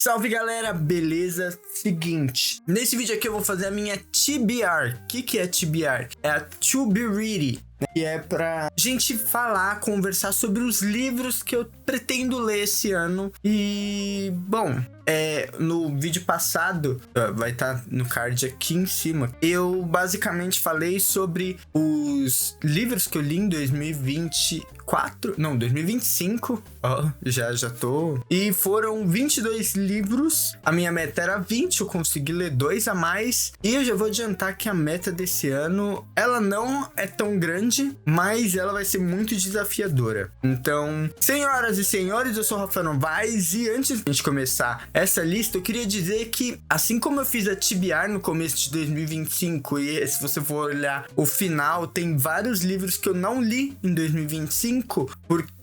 Salve galera, beleza? Seguinte, nesse vídeo aqui eu vou fazer a minha TBR. O que é TBR? É a To Be Ready, que é pra gente falar, conversar sobre os livros que eu pretendo ler esse ano. E, bom, no vídeo passado, vai estar no card aqui em cima, eu basicamente falei sobre os livros que eu li em 2025, já tô. E foram 22 livros, a minha meta era 20, eu consegui ler 2 a mais. E eu já vou adiantar que a meta desse ano, ela não é tão grande, mas ela vai ser muito desafiadora. Então, senhoras e senhores, eu sou o Rafael Novaes e antes de a gente começar essa lista, eu queria dizer que, assim como eu fiz a TBR no começo de 2025, e se você for olhar o final, tem vários livros que eu não li em 2025,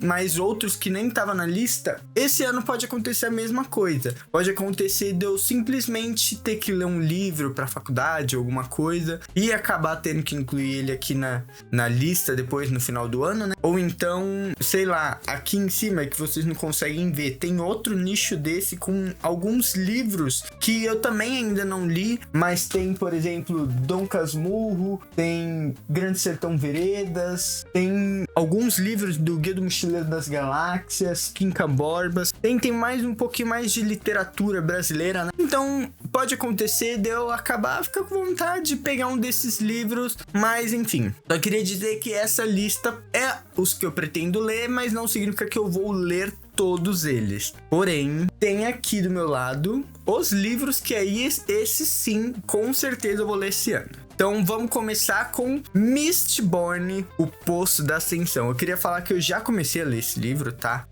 mas outros que nem estavam na lista. Esse ano pode acontecer a mesma coisa. Pode acontecer de eu simplesmente ter que ler um livro pra faculdade, alguma coisa, e acabar tendo que incluir ele aqui na lista depois no final do ano, né? Ou então, sei lá, aqui em cima que vocês não conseguem ver, tem outro nicho desse com alguns livros que eu também ainda não li, mas tem, por exemplo, Dom Casmurro, tem Grande Sertão Veredas, tem alguns livros do Guia do Mochileiro das Galáxias, Quincamborbas, tem mais um pouquinho mais de literatura brasileira, né? Então, pode acontecer de eu acabar ficar com vontade de pegar um desses livros, mas enfim. Só queria dizer que essa lista é os que eu pretendo ler, mas não significa que eu vou ler todos eles. Porém, tem aqui do meu lado os livros que aí, esses sim, com certeza eu vou ler esse ano. Então vamos começar com Mistborn, O Poço da Ascensão. Eu queria falar que eu já comecei a ler esse livro, tá?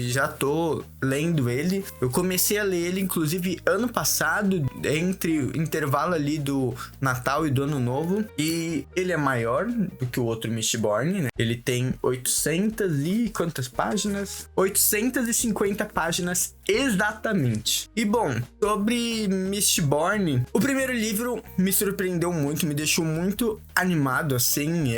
Já tô lendo ele. Eu comecei a ler ele, inclusive, ano passado, entre o intervalo ali do Natal e do Ano Novo. E ele é maior do que o outro Mistborn, né? Ele tem 800 e quantas páginas? 850 páginas exatamente. E bom, sobre Mistborn, o primeiro livro me surpreendeu muito, me deixou muito animado, assim,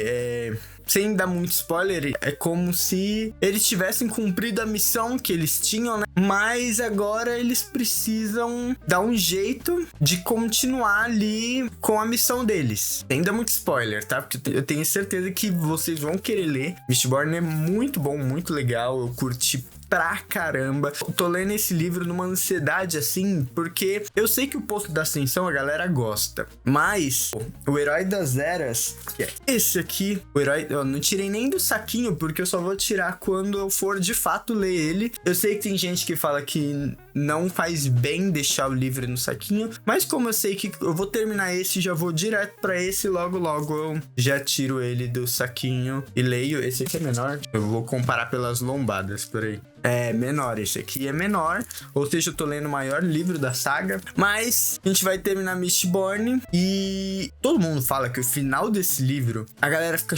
sem dar muito spoiler, é como se eles tivessem cumprido a missão que eles tinham, né? Mas agora eles precisam dar um jeito de continuar ali com a missão deles. Sem dar muito spoiler, tá? Porque eu tenho certeza que vocês vão querer ler. Mistborn é muito bom, muito legal, eu curti pra caramba. Eu tô lendo esse livro numa ansiedade assim, porque eu sei que o Poço da Ascensão a galera gosta, mas o Herói das Eras, que é esse aqui, o herói, eu não tirei nem do saquinho, porque eu só vou tirar quando eu for de fato ler ele. Eu sei que tem gente que fala que não faz bem deixar o livro no saquinho, mas como eu sei que eu vou terminar esse, já vou direto pra esse, logo eu já tiro ele do saquinho e leio. Esse aqui é menor, eu vou comparar pelas lombadas, por aí. É menor, esse aqui é menor, ou seja, eu tô lendo o maior livro da saga, mas a gente vai terminar Mistborn e todo mundo fala que o final desse livro, a galera fica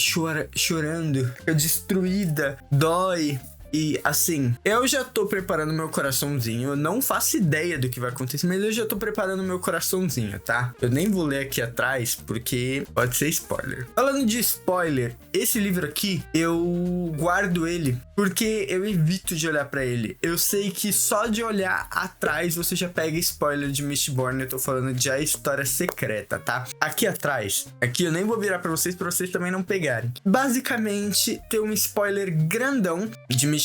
chorando, fica destruída, dói. E assim, eu já tô preparando meu coraçãozinho. Eu não faço ideia do que vai acontecer, mas eu já tô preparando meu coraçãozinho, tá? Eu nem vou ler aqui atrás, porque pode ser spoiler. Falando de spoiler, esse livro aqui, eu guardo ele porque eu evito de olhar pra ele. Eu sei que só de olhar atrás você já pega spoiler de Mistborn. Eu tô falando de A História Secreta, tá? Aqui atrás, aqui eu nem vou virar pra vocês também não pegarem. Basicamente, tem um spoiler grandão de Mistborn,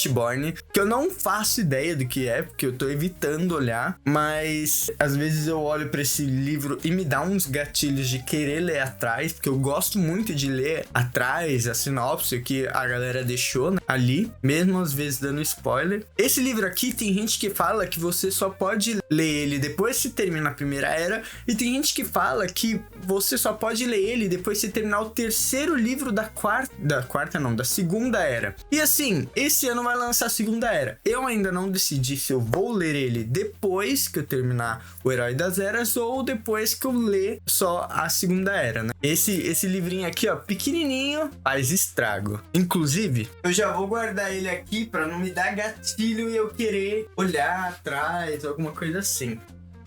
que eu não faço ideia do que é, porque eu tô evitando olhar, mas às vezes eu olho pra esse livro e me dá uns gatilhos de querer ler atrás, porque eu gosto muito de ler atrás a sinopse que a galera deixou, né, ali, mesmo às vezes dando spoiler. Esse livro aqui, tem gente que fala que você só pode ler ele depois que termina a Primeira Era, e tem gente que fala que você só pode ler ele depois que terminar o terceiro livro da Segunda Era. E assim, esse ano vai lançar a Segunda Era. Eu ainda não decidi se eu vou ler ele depois que eu terminar o Herói das Eras ou depois que eu ler só a Segunda Era, né? Esse livrinho aqui, ó, pequenininho, faz estrago. Inclusive, eu já vou guardar ele aqui pra não me dar gatilho e eu querer olhar atrás, alguma coisa assim.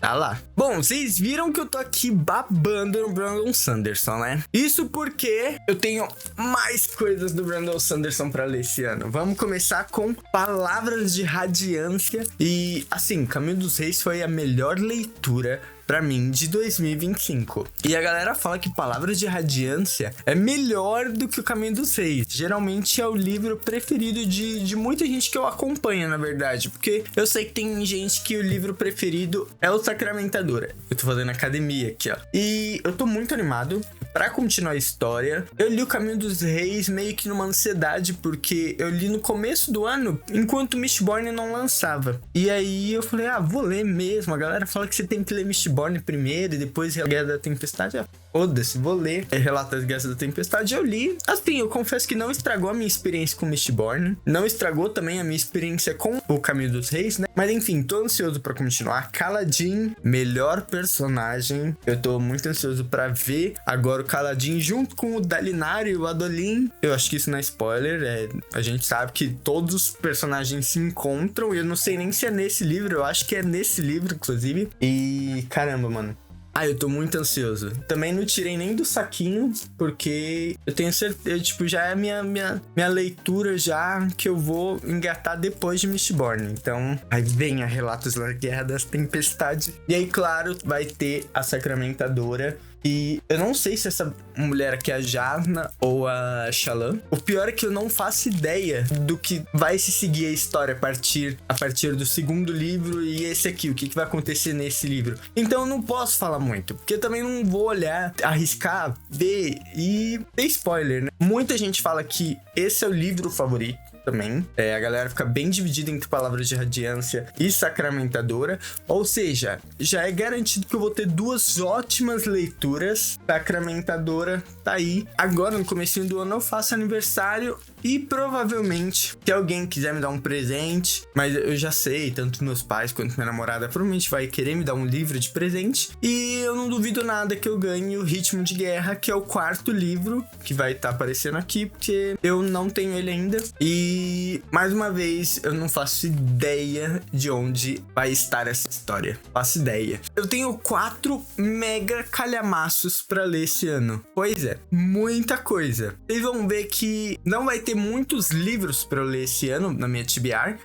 Tá lá. Bom, vocês viram que eu tô aqui babando no Brandon Sanderson, né? Isso porque eu tenho mais coisas do Brandon Sanderson pra ler esse ano. Vamos começar com Palavras de Radiância. E, assim, Caminho dos Reis foi a melhor leitura pra mim de 2025. E a galera fala que Palavras de Radiância é melhor do que o Caminho dos Reis. Geralmente é o livro preferido de muita gente que eu acompanho, na verdade. Porque eu sei que tem gente que o livro preferido é o Sacramentadora. Eu tô fazendo academia aqui, ó. E eu tô muito animado pra continuar a história. Eu li o Caminho dos Reis meio que numa ansiedade, porque eu li no começo do ano, enquanto Mistborn não lançava. E aí eu falei, vou ler mesmo. A galera fala que você tem que ler Mistborn primeiro e depois Guerra da Tempestade. Foda-se, vou ler Relatos das Guerras da Tempestade. Eu li. Assim, eu confesso que não estragou a minha experiência com Mistborn. Não estragou também a minha experiência com o Caminho dos Reis, né? Mas enfim, tô ansioso pra continuar. Kaladin, melhor personagem. Eu tô muito ansioso pra ver agora o Kaladin junto com o Dalinar e o Adolin. Eu acho que isso não é spoiler. A gente sabe que todos os personagens se encontram. E eu não sei nem se é nesse livro. Eu acho que é nesse livro, inclusive. E caramba, mano. Eu tô muito ansioso. Também não tirei nem do saquinho, porque eu tenho certeza, tipo, já é minha leitura já que eu vou engatar depois de Mistborn. Então, aí vem a Relatos da Guerra das Tempestades. E aí, claro, vai ter a Sacramentadora. E eu não sei se essa mulher aqui é a Jasna ou a Shallan. O pior é que eu não faço ideia do que vai se seguir a história a partir do segundo livro e esse aqui, o que vai acontecer nesse livro. Então eu não posso falar muito, porque eu também não vou olhar, arriscar, ver e ter spoiler, né? Muita gente fala que esse é o livro favorito também. A galera fica bem dividida entre Palavras de Radiância e Sacramentadora. Ou seja, já é garantido que eu vou ter duas ótimas leituras. Sacramentadora tá aí. Agora, no comecinho do ano, eu faço aniversário e provavelmente, se alguém quiser me dar um presente, mas eu já sei, tanto meus pais quanto minha namorada provavelmente vai querer me dar um livro de presente. E eu não duvido nada que eu ganhe o Ritmo de Guerra, que é o 4º livro que vai estar aparecendo aqui, porque eu não tenho ele ainda. E, mais uma vez, eu não faço ideia de onde vai estar essa história. Faço ideia. Eu tenho 4 mega calhamaços pra ler esse ano. Pois é, muita coisa. Vocês vão ver que não vai ter muitos livros pra eu ler esse ano na minha TBR.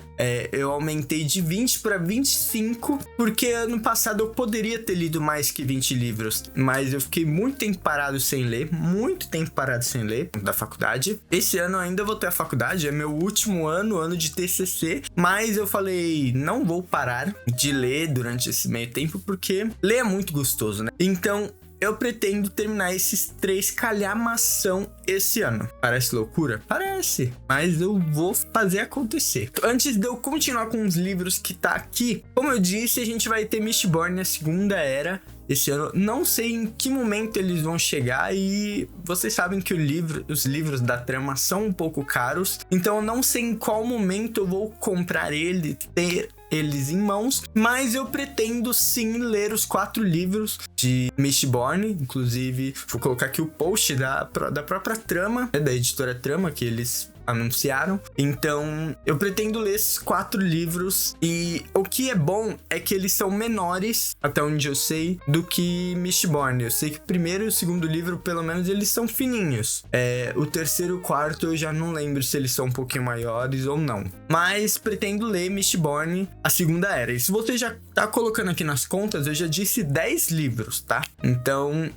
Eu aumentei de 20 para 25, porque ano passado eu poderia ter lido mais que 20 livros, mas eu fiquei muito tempo parado sem ler, da faculdade. Esse ano eu ainda vou ter a faculdade, é meu último ano de TCC, mas eu falei, não vou parar de ler durante esse meio tempo, porque ler é muito gostoso, né? Então, eu pretendo terminar esses 3 calhamação esse ano. Parece loucura? Parece. Mas eu vou fazer acontecer. Antes de eu continuar com os livros que tá aqui, como eu disse, a gente vai ter Mistborn na Segunda Era esse ano. Não sei em que momento eles vão chegar e vocês sabem que os livros da trama são um pouco caros. Então eu não sei em qual momento eu vou comprar ter eles em mãos, mas eu pretendo sim ler os 4 livros de Mistborn. Inclusive, vou colocar aqui o post da própria trama, da editora Trama, que eles anunciaram. Então, eu pretendo ler esses 4 livros. E o que é bom é que eles são menores, até onde eu sei, do que Mistborn. Eu sei que o primeiro e o segundo livro, pelo menos, eles são fininhos. O terceiro e o quarto, eu já não lembro se eles são um pouquinho maiores ou não. Mas pretendo ler Mistborn, a Segunda Era. E se você já tá colocando aqui nas contas, eu já disse 10 livros, tá? Então,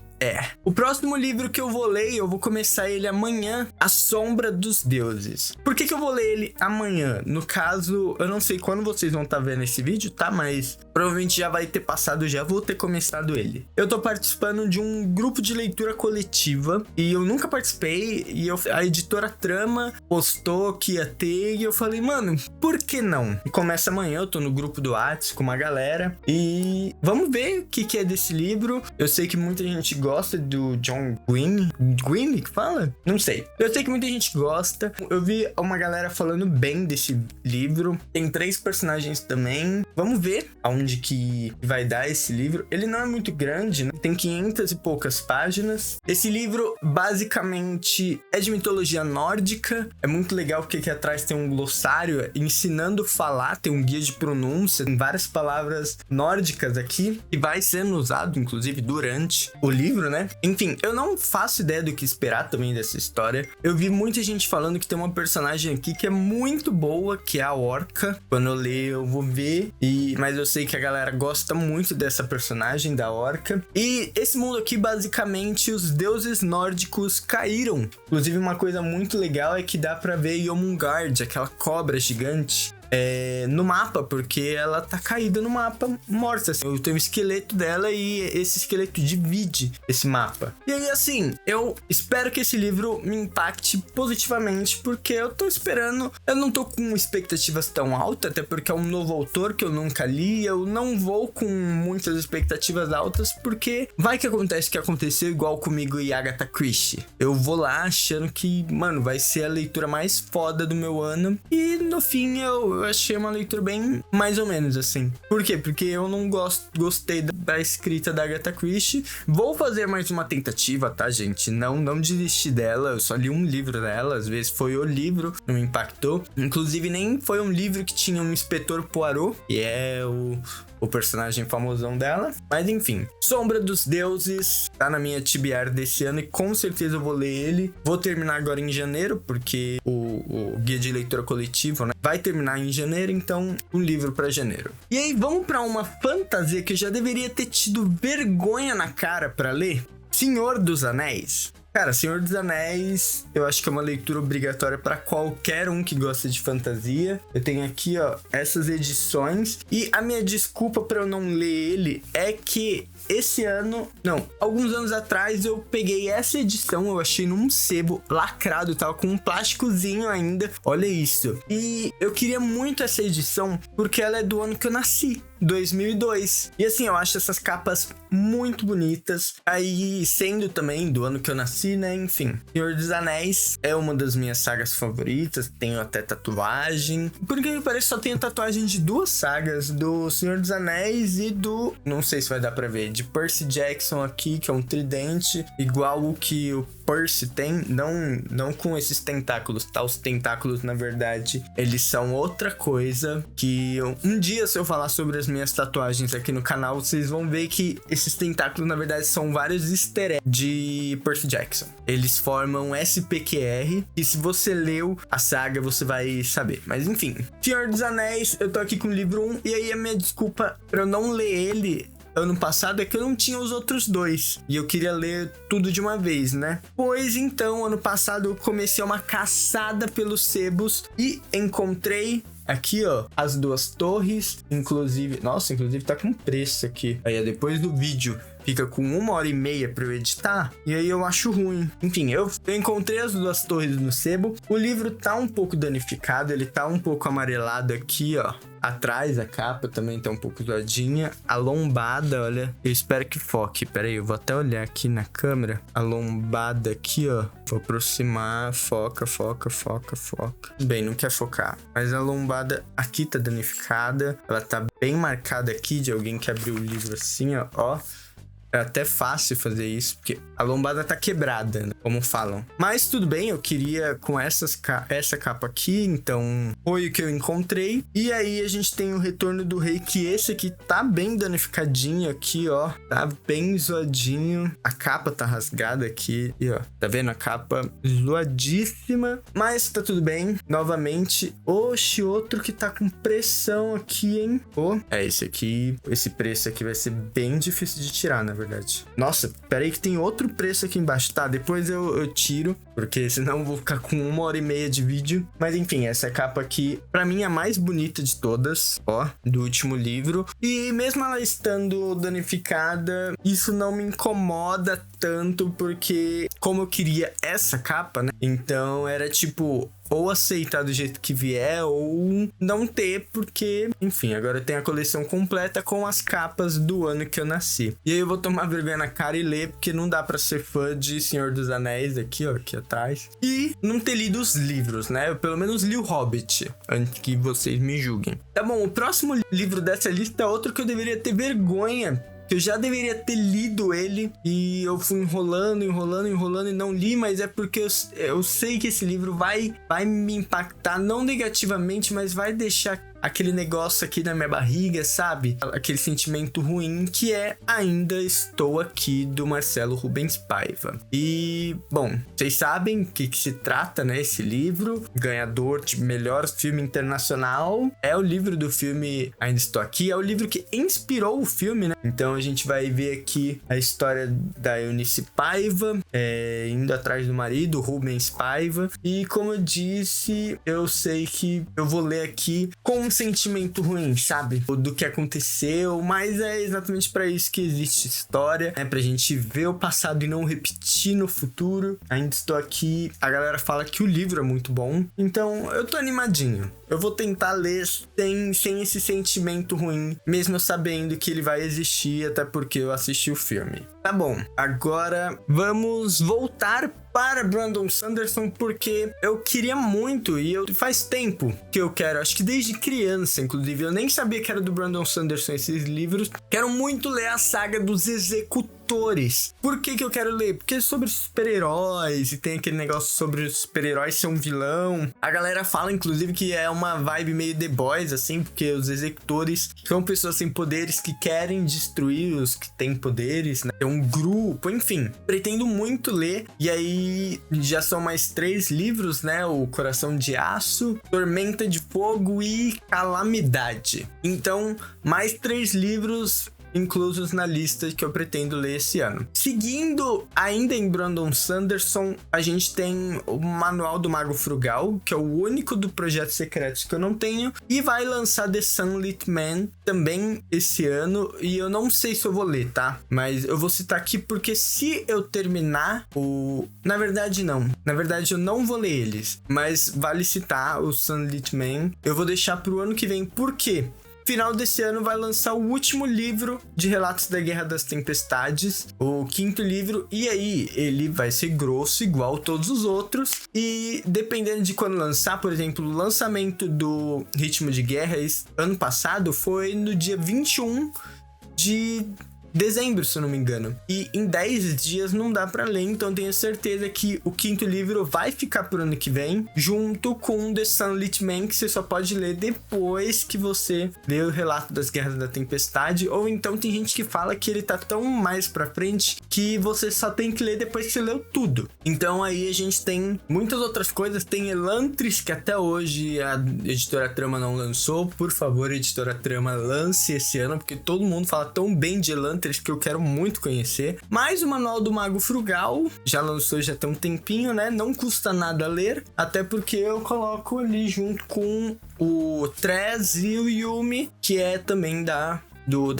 o próximo livro que eu vou ler, eu vou começar ele amanhã, A Sombra dos Deuses. Por que eu vou ler ele amanhã? No caso, eu não sei quando vocês vão estar vendo esse vídeo, tá? Mas provavelmente já vai ter passado, já vou ter começado ele. Eu tô participando de um grupo de leitura coletiva e eu nunca participei, e a editora Trama postou que ia ter e eu falei, mano, por que não? E começa amanhã, eu tô no grupo do WhatsApp com uma galera e vamos ver o que é desse livro. Eu sei que muita gente gosta gosta do John Green. Green que fala? Não sei. Eu sei que muita gente gosta. Eu vi uma galera falando bem desse livro. Tem 3 personagens também. Vamos ver aonde que vai dar esse livro. Ele não é muito grande, né? Tem 500 e poucas páginas. Esse livro basicamente é de mitologia nórdica. É muito legal porque aqui atrás tem um glossário ensinando a falar, tem um guia de pronúncia, tem várias palavras nórdicas aqui e vai sendo usado inclusive durante o livro, né? Enfim, eu não faço ideia do que esperar também dessa história. Eu vi muita gente falando que tem uma personagem aqui que é muito boa, que é a Orca. Quando eu ler eu vou ver, mas eu sei que a galera gosta muito dessa personagem da Orca. E esse mundo aqui, basicamente, os deuses nórdicos caíram. Inclusive, uma coisa muito legal é que dá pra ver Jomungard, aquela cobra gigante, no mapa, porque ela tá caída no mapa, morta, assim. Eu tenho o esqueleto dela e esse esqueleto divide esse mapa. E aí, assim, eu espero que esse livro me impacte positivamente, porque eu tô esperando, eu não tô com expectativas tão altas, até porque é um novo autor que eu nunca li, eu não vou com muitas expectativas altas, porque vai que acontece o que aconteceu igual comigo e Agatha Christie. Eu vou lá achando que, mano, vai ser a leitura mais foda do meu ano, e no fim eu achei uma leitura bem mais ou menos assim. Por quê? Porque eu não gostei da escrita da Agatha Christie. Vou fazer mais uma tentativa, tá, gente? Não desisti dela, eu só li um livro dela, às vezes foi o livro, não me impactou. Inclusive nem foi um livro que tinha um inspetor Poirot, que é o personagem famosão dela. Mas enfim, Sombra dos Deuses tá na minha TBR desse ano e com certeza eu vou ler ele. Vou terminar agora em janeiro, porque o guia de leitura coletivo, né, vai terminar em janeiro, então um livro pra janeiro. E aí vamos pra uma fantasia que eu já deveria ter tido vergonha na cara pra ler. Senhor dos Anéis. Cara, Senhor dos Anéis, eu acho que é uma leitura obrigatória para qualquer um que gosta de fantasia. Eu tenho aqui, ó, essas edições. E a minha desculpa para eu não ler ele é que esse ano, não, alguns anos atrás eu peguei essa edição, eu achei num sebo lacrado, tava com um plásticozinho ainda, olha isso. E eu queria muito essa edição porque ela é do ano que eu nasci, 2002. E assim, eu acho essas capas muito bonitas. Aí, sendo também do ano que eu nasci, né? Enfim, Senhor dos Anéis é uma das minhas sagas favoritas. Tenho até tatuagem. Por que me parece, só tenho tatuagem de 2 sagas, do Senhor dos Anéis e do... não sei se vai dar pra ver, de Percy Jackson aqui, que é um tridente, igual o que o Percy tem, não com esses tentáculos, tá? Os tentáculos, na verdade, eles são outra coisa, que um dia, se eu falar sobre as minhas tatuagens aqui no canal, vocês vão ver que esses tentáculos, na verdade, são vários easter eggs de Percy Jackson. Eles formam SPQR, e se você leu a saga, você vai saber. Mas enfim, Senhor dos Anéis, eu tô aqui com o livro 1, e aí a minha desculpa pra eu não ler ele ano passado é que eu não tinha os outros 2 e eu queria ler tudo de uma vez, né? Pois então, ano passado eu comecei uma caçada pelos sebos e encontrei aqui, ó, as 2 torres, inclusive tá com preço aqui. Aí, depois do vídeo fica com 1h30 pra eu editar, e aí eu acho ruim. Enfim, eu encontrei as 2 torres no sebo. O livro tá um pouco danificado, ele tá um pouco amarelado aqui, ó. Atrás, a capa também tá um pouco zoadinha. A lombada, olha, eu espero que foque. Pera aí, eu vou até olhar aqui na câmera. A lombada aqui, ó. Vou aproximar, foca. Bem, não quer focar. Mas a lombada aqui tá danificada. Ela tá bem marcada aqui de alguém que abriu o livro assim, ó. É até fácil fazer isso, porque a lombada tá quebrada, né? Como falam. Mas tudo bem, eu queria com essa capa aqui, então foi o que eu encontrei. E aí a gente tem o Retorno do Rei, que esse aqui tá bem danificadinho aqui, ó. Tá bem zoadinho. A capa tá rasgada aqui, e ó. Tá vendo? A capa zoadíssima. Mas tá tudo bem. Novamente, oxe, outro que tá com pressão aqui, hein? É esse aqui. Esse preço aqui vai ser bem difícil de tirar, né? Verdade. Nossa, pera aí que tem outro preço aqui embaixo. Tá, depois eu tiro, porque senão eu vou ficar com 1h30 de vídeo. Mas enfim, essa capa aqui, pra mim, é a mais bonita de todas, ó, do último livro. E mesmo ela estando danificada, isso não me incomoda tanto, porque como eu queria essa capa, né? Então era tipo ou aceitar do jeito que vier, ou não ter, porque, enfim, agora tem a coleção completa com as capas do ano que eu nasci. E aí eu vou tomar vergonha na cara e ler, porque não dá pra ser fã de Senhor dos Anéis aqui, ó, aqui atrás. E não ter lido os livros, né? Eu pelo menos li o Hobbit, antes que vocês me julguem. Tá bom, o próximo livro dessa lista é outro que eu deveria ter vergonha. Eu já deveria ter lido ele e eu fui enrolando e não li, mas é porque eu sei que esse livro vai me impactar, não negativamente, mas vai deixar aquele negócio aqui na minha barriga, sabe? Aquele sentimento ruim que é Ainda Estou Aqui, do Marcelo Rubens Paiva. E, bom, vocês sabem o que se trata, né? Esse livro, ganhador de melhor filme internacional, é o livro do filme Ainda Estou Aqui, é o livro que inspirou o filme, né? Então a gente vai ver aqui a história da Eunice Paiva, indo atrás do marido, Rubens Paiva. E como eu disse, eu sei que eu vou ler aqui com um sentimento ruim, sabe? Do que aconteceu, mas é exatamente pra isso que existe história, né? Pra gente ver o passado e não repetir no futuro. Ainda Estou Aqui. A galera fala que o livro é muito bom, então eu tô animadinho. Eu vou tentar ler sem esse sentimento ruim, mesmo sabendo que ele vai existir, até porque eu assisti o filme. Tá bom, agora vamos voltar para Brandon Sanderson, porque eu queria muito, e faz tempo que eu quero, acho que desde criança, inclusive, eu nem sabia que era do Brandon Sanderson esses livros. Quero muito ler a saga dos Executores. Por que eu quero ler? Porque é sobre super-heróis, e tem aquele negócio sobre os super-heróis ser um vilão. A galera fala, inclusive, que é uma vibe meio The Boys, assim, porque os Executores são pessoas sem poderes que querem destruir os que têm poderes, né? É um grupo, enfim. Pretendo muito ler, e aí já são mais 3 livros, né? O Coração de Aço, Tormenta de Fogo e Calamidade. Então, mais 3 livros inclusos na lista que eu pretendo ler esse ano. Seguindo ainda em Brandon Sanderson, a gente tem o Manual do Mago Frugal, que é o único do Projeto Secretos que eu não tenho, e vai lançar The Sunlit Man também esse ano, e eu não sei se eu vou ler, tá? Mas eu vou citar aqui porque se eu terminar Na verdade não. Na verdade eu não vou ler eles, mas vale citar o Sunlit Man. Eu vou deixar pro ano que vem, por quê? Final desse ano vai lançar o último livro de Relatos da Guerra das Tempestades, o 5º livro, e aí ele vai ser grosso igual todos os outros, e dependendo de quando lançar, por exemplo, o lançamento do Ritmo de Guerra ano passado foi no dia 21 de dezembro, se eu não me engano. E em 10 dias não dá pra ler, então tenho certeza que o 5º livro vai ficar pro ano que vem, junto com The Sunlit Man, que você só pode ler depois que você lê o Relato das Guerras da Tempestade, ou então tem gente que fala que ele tá tão mais pra frente que você só tem que ler depois que você leu tudo. Então aí a gente tem muitas outras coisas, tem Elantris, que até hoje a Editora Trama não lançou. Por favor, Editora Trama, lance esse ano, porque todo mundo fala tão bem de Elantris que eu quero muito conhecer. Mais o Manual do Mago Frugal, já lançou já tem um tempinho, né? Não custa nada ler, até porque eu coloco ali junto com o Trez e o Yumi, que é também da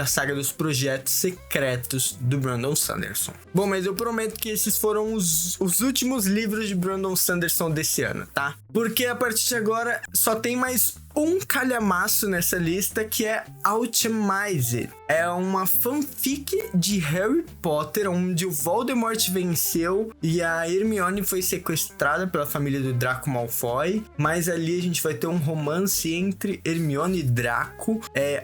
saga dos Projetos Secretos do Brandon Sanderson. Bom, mas eu prometo que esses foram os últimos livros de Brandon Sanderson desse ano, tá? Porque a partir de agora só tem mais um calhamaço nessa lista, que é Alchemized. É uma fanfic de Harry Potter, onde o Voldemort venceu e a Hermione foi sequestrada pela família do Draco Malfoy, mas ali a gente vai ter um romance entre Hermione e Draco.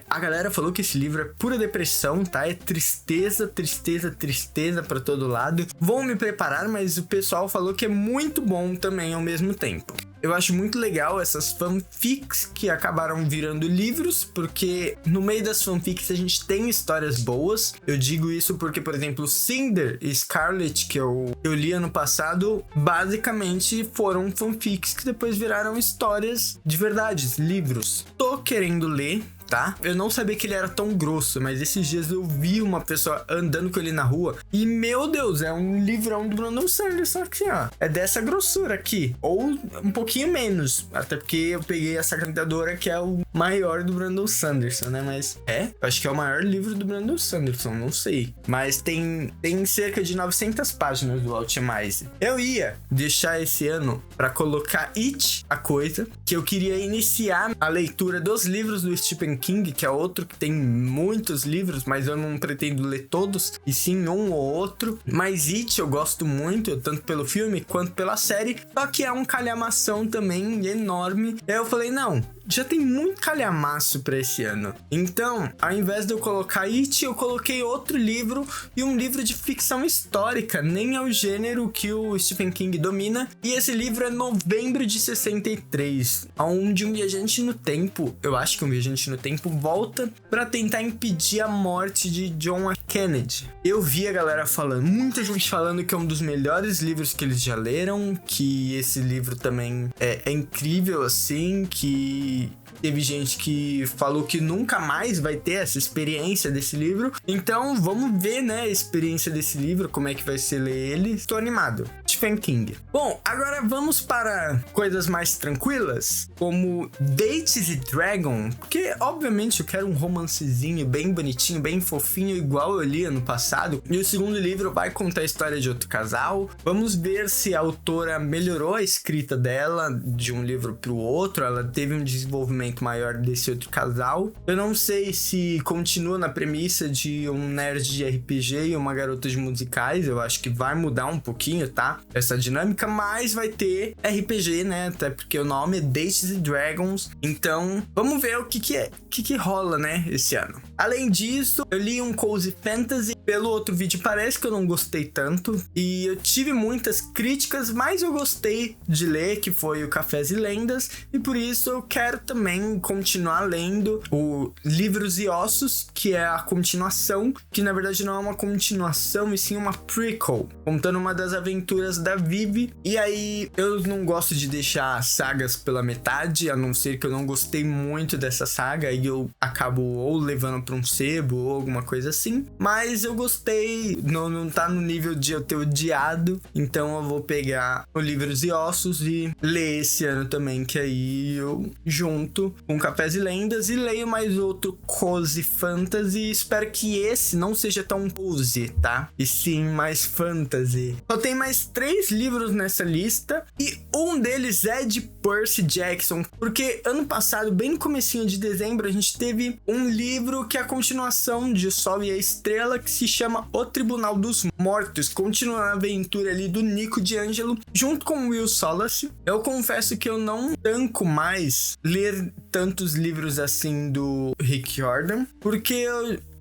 A galera falou que esse livro é pura depressão, tá? É tristeza, tristeza, tristeza pra todo lado. Vou me preparar, mas o pessoal falou que é muito bom também ao mesmo tempo. Eu acho muito legal essas fanfics que acabaram virando livros, porque no meio das fanfics a gente tem histórias boas. Eu digo isso porque, por exemplo, Cinder e Scarlet, que eu li ano passado, basicamente foram fanfics que depois viraram histórias de verdade, livros. Tô querendo ler tá? Eu não sabia que ele era tão grosso, mas esses dias eu vi uma pessoa andando com ele na rua e, meu Deus, é um livrão do Brandon Sanderson aqui, ó. É dessa grossura aqui, ou um pouquinho menos, até porque eu peguei essa Caçadora, que é o maior do Brandon Sanderson, né? Mas acho que é o maior livro do Brandon Sanderson, não sei. Mas tem cerca de 900 páginas do Ultimise. Eu ia deixar esse ano pra colocar It, a coisa, que eu queria iniciar a leitura dos livros do Stephen King, que é outro que tem muitos livros, mas eu não pretendo ler todos, e sim um ou outro. Mas It eu gosto muito, tanto pelo filme quanto pela série, só que é um calhamação também enorme. Aí eu falei, não, já tem muito calhamaço pra esse ano. Então, ao invés de eu colocar It, eu coloquei outro livro, e um livro de ficção histórica, nem é o gênero que o Stephen King domina. E esse livro é Novembro de 63, onde um viajante no tempo, eu acho que um viajante no tempo, volta pra tentar impedir a morte de John F. Kennedy. Eu vi a galera falando, muita gente falando que é um dos melhores livros que eles já leram, que esse livro também é incrível, assim, que teve gente que falou que nunca mais vai ter essa experiência desse livro. Então vamos ver, né, a experiência desse livro, como é que vai ser ler ele. Estou animado. Stephen King. Bom, agora vamos para coisas mais tranquilas, como Dates e Dragon, porque obviamente eu quero um romancezinho bem bonitinho, bem fofinho, igual eu li ano passado. E o segundo livro vai contar a história de outro casal. Vamos ver se a autora melhorou a escrita dela de um livro para o outro. Ela teve um desenvolvimento maior desse outro casal. Eu não sei se continua na premissa de um nerd de RPG e uma garota de musicais. Eu acho que vai mudar um pouquinho, tá? Essa dinâmica, mas vai ter RPG, né? Até porque o nome é Dates and Dragons. Então, vamos ver o que rola, né? Esse ano. Além disso, eu li um Cozy Fantasy. Pelo outro vídeo parece que eu não gostei tanto, e eu tive muitas críticas, mas eu gostei de ler, que foi o Cafés e Lendas, e por isso eu quero também continuar lendo o Livros e Ossos, que é a continuação, que na verdade não é uma continuação, e sim uma prequel, contando uma das aventuras da Vivi. E aí eu não gosto de deixar sagas pela metade, a não ser que eu não gostei muito dessa saga, e eu acabo ou levando pra um sebo ou alguma coisa assim, mas eu gostei, não tá no nível de eu ter odiado, então eu vou pegar o Livros e Ossos e ler esse ano também, que aí eu junto com Cafés e Lendas e leio mais outro Cozy Fantasy. Espero que esse não seja tão cozy, tá? E sim mais fantasy. Só tem mais 3 livros nessa lista, e um deles é de Percy Jackson, porque ano passado, bem no comecinho de dezembro, a gente teve um livro que é a continuação de O Sol e a Estrela, que se chama O Tribunal dos Mortos, continua a aventura ali do Nico D'Angelo junto com Will Solace. Eu confesso que eu não tanco mais ler tantos livros assim do Rick Riordan, porque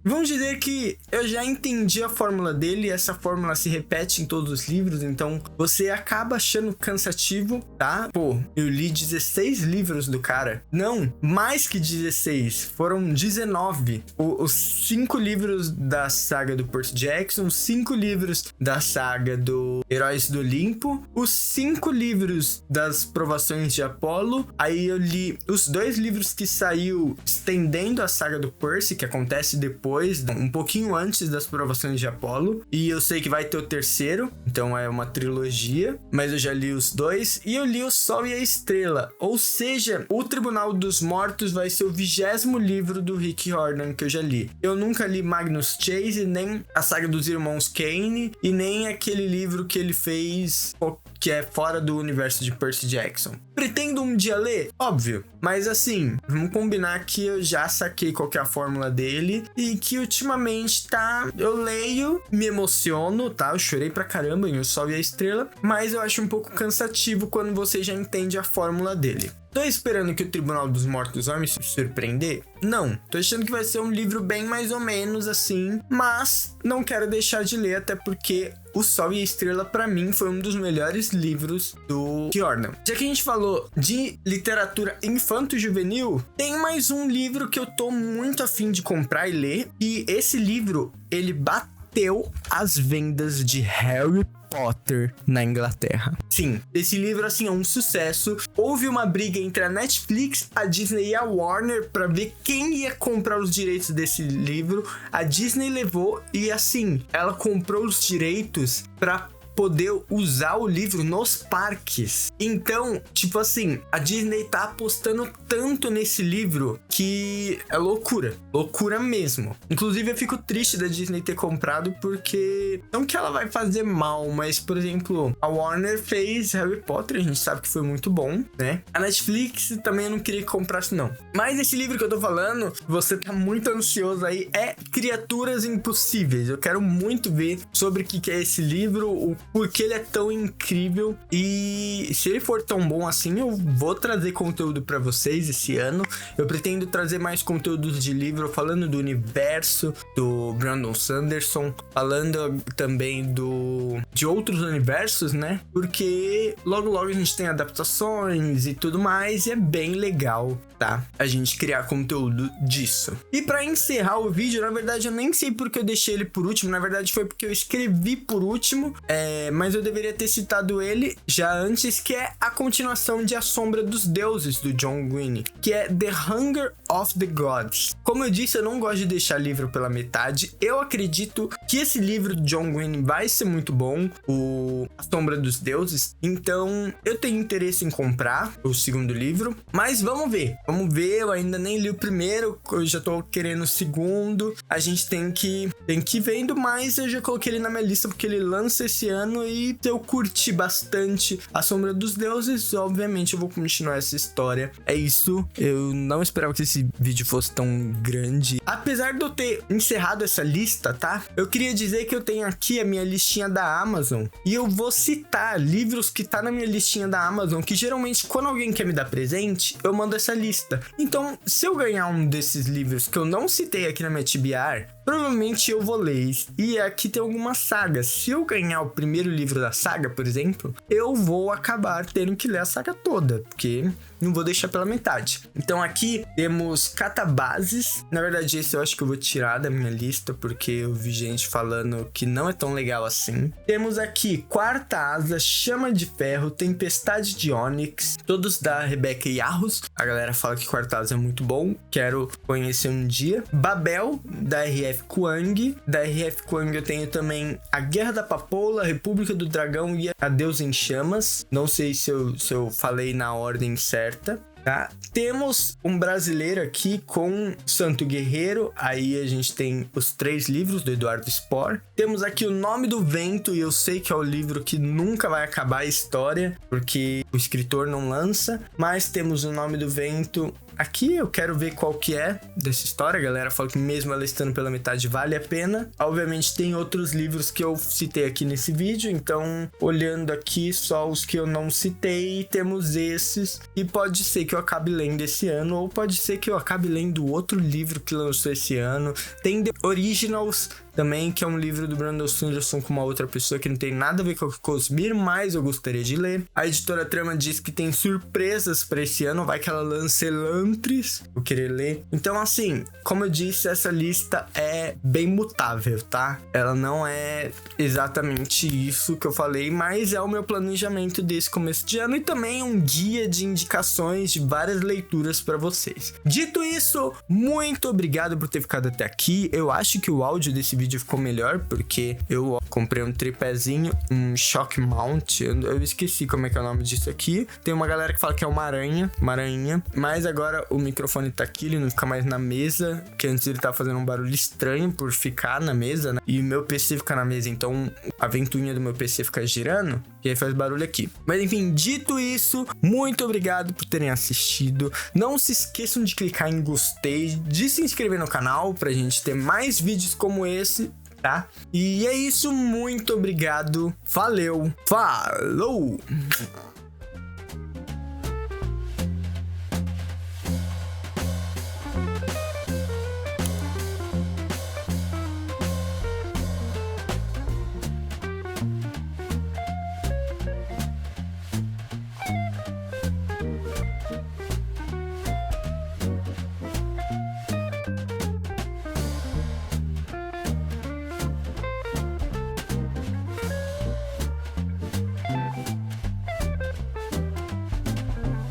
vamos dizer que eu já entendi a fórmula dele, e essa fórmula se repete em todos os livros, então você acaba achando cansativo, tá? Pô, eu li 16 livros do cara. Não, mais que 16, foram 19. Os 5 livros da saga do Percy Jackson, os 5 livros da saga do Heróis do Olimpo, os 5 livros das Provações de Apolo. Aí eu li os 2 livros que saiu estendendo a saga do Percy, que acontece depois, um pouquinho antes das Provações de Apolo, e eu sei que vai ter o terceiro, então é uma trilogia, mas eu já li os 2, e eu li O Sol e a Estrela, ou seja, O Tribunal dos Mortos vai ser o 20º livro do Rick Riordan que eu já li. Eu nunca li Magnus Chase, nem a saga dos Irmãos Kane, e nem aquele livro que ele fez, que é fora do universo de Percy Jackson. Pretendo um dia ler? Óbvio. Mas assim, vamos combinar que eu já saquei qual que é a fórmula dele, e que ultimamente, tá, eu leio, me emociono, tá? Eu chorei pra caramba em O Sol e a Estrela, mas eu acho um pouco cansativo quando você já entende a fórmula dele. Tô esperando que o Tribunal dos Mortos vai me surpreender? Não. Tô achando que vai ser um livro bem mais ou menos assim, mas não quero deixar de ler, até porque O Sol e a Estrela, pra mim, foi um dos melhores livros do Riordan. Já que a gente falou de literatura infanto-juvenil, tem mais um livro que eu tô muito afim de comprar e ler, e esse livro, ele bateu as vendas de Harry Potter na Inglaterra. Sim, esse livro, assim, é um sucesso. Houve uma briga entre a Netflix, a Disney e a Warner pra ver quem ia comprar os direitos desse livro. A Disney levou e, assim, ela comprou os direitos pra poder usar o livro nos parques. Então, tipo assim, a Disney tá apostando tanto nesse livro que é loucura. Loucura mesmo. Inclusive, eu fico triste da Disney ter comprado porque não que ela vai fazer mal, mas, por exemplo, a Warner fez Harry Potter, a gente sabe que foi muito bom, né? A Netflix também eu não queria que comprasse, não. Mas esse livro que eu tô falando, você tá muito ansioso aí, é Criaturas Impossíveis. Eu quero muito ver sobre o que é esse livro, porque ele é tão incrível e se ele for tão bom assim, eu vou trazer conteúdo pra vocês esse ano. Eu pretendo trazer mais conteúdos de livro falando do universo do Brandon Sanderson, falando também de outros universos, né? Porque logo a gente tem adaptações e tudo mais e é bem legal, tá? A gente criar conteúdo disso. E pra encerrar o vídeo, na verdade eu nem sei porque eu deixei ele por último, na verdade foi porque eu escrevi por último, mas eu deveria ter citado ele já antes, que é a continuação de A Sombra dos Deuses, do John Green, que é The Hunger of the Gods. Como eu disse, eu não gosto de deixar livro pela metade. Eu acredito que esse livro do John Green vai ser muito bom, A Sombra dos Deuses, então eu tenho interesse em comprar o segundo livro, mas vamos ver, eu ainda nem li o primeiro, eu já tô querendo o segundo, a gente tem que ir vendo, mas eu já coloquei ele na minha lista porque ele lança esse ano e se eu curti bastante A Sombra dos Deuses, obviamente eu vou continuar essa história. É isso, eu não esperava que esse vídeo fosse tão grande. Apesar de eu ter encerrado essa lista, tá? Eu queria dizer que eu tenho aqui a minha listinha da Amazon e eu vou citar livros que tá na minha listinha da Amazon, que geralmente quando alguém quer me dar presente, eu mando essa lista. Então, se eu ganhar um desses livros que eu não citei aqui na minha TBR, provavelmente eu vou ler. E aqui tem algumas sagas. Se eu ganhar o primeiro livro da saga, por exemplo, eu vou acabar tendo que ler a saga toda, porque não vou deixar pela metade. Então aqui temos Catabases. Na verdade, esse eu acho que eu vou tirar da minha lista, porque eu vi gente falando que não é tão legal assim. Temos aqui Quarta Asa, Chama de Ferro, Tempestade de Ônix, todos da Rebecca Yarros. A galera fala que Quarta Asa é muito bom, quero conhecer um dia. Babel, da R.F. Kuang. Da R.F. Kuang eu tenho também A Guerra da Papoula, República do Dragão e A Deus em Chamas. Não sei se eu falei na ordem certa. Tá? Temos um brasileiro aqui com Santo Guerreiro, aí a gente tem os 3 livros do Eduardo Spohr. Temos aqui O Nome do Vento, e eu sei que é o livro que nunca vai acabar a história, porque o escritor não lança, mas temos O Nome do Vento. Aqui eu quero ver qual que é dessa história, a galera fala que mesmo ela estando pela metade vale a pena. Obviamente tem outros livros que eu citei aqui nesse vídeo, então olhando aqui só os que eu não citei, temos esses, e pode ser que eu acabe lendo esse ano, ou pode ser que eu acabe lendo outro livro que lançou esse ano. Tem The Originals também, que é um livro do Brandon Sanderson com uma outra pessoa que não tem nada a ver com o Cosmere, mas eu gostaria de ler. A editora Trama diz que tem surpresas para esse ano, vai que ela lance Elantris, eu querer ler. Então, assim, como eu disse, essa lista é bem mutável, tá? Ela não é exatamente isso que eu falei, mas é o meu planejamento desse começo de ano e também um guia de indicações de várias leituras para vocês. Dito isso, muito obrigado por ter ficado até aqui. Eu acho que o áudio desse vídeo ficou melhor, porque eu comprei um tripézinho, um shock mount, eu esqueci como é que é o nome disso aqui. Tem uma galera que fala que é uma aranha, mas agora o microfone tá aqui, ele não fica mais na mesa, que antes ele tava fazendo um barulho estranho por ficar na mesa, né? E o meu PC fica na mesa, então a ventoinha do meu PC fica girando, e aí faz barulho aqui. Mas enfim, dito isso, muito obrigado por terem assistido. Não se esqueçam de clicar em gostei, de se inscrever no canal pra gente ter mais vídeos como esse, tá? E é isso, muito obrigado, valeu, falou!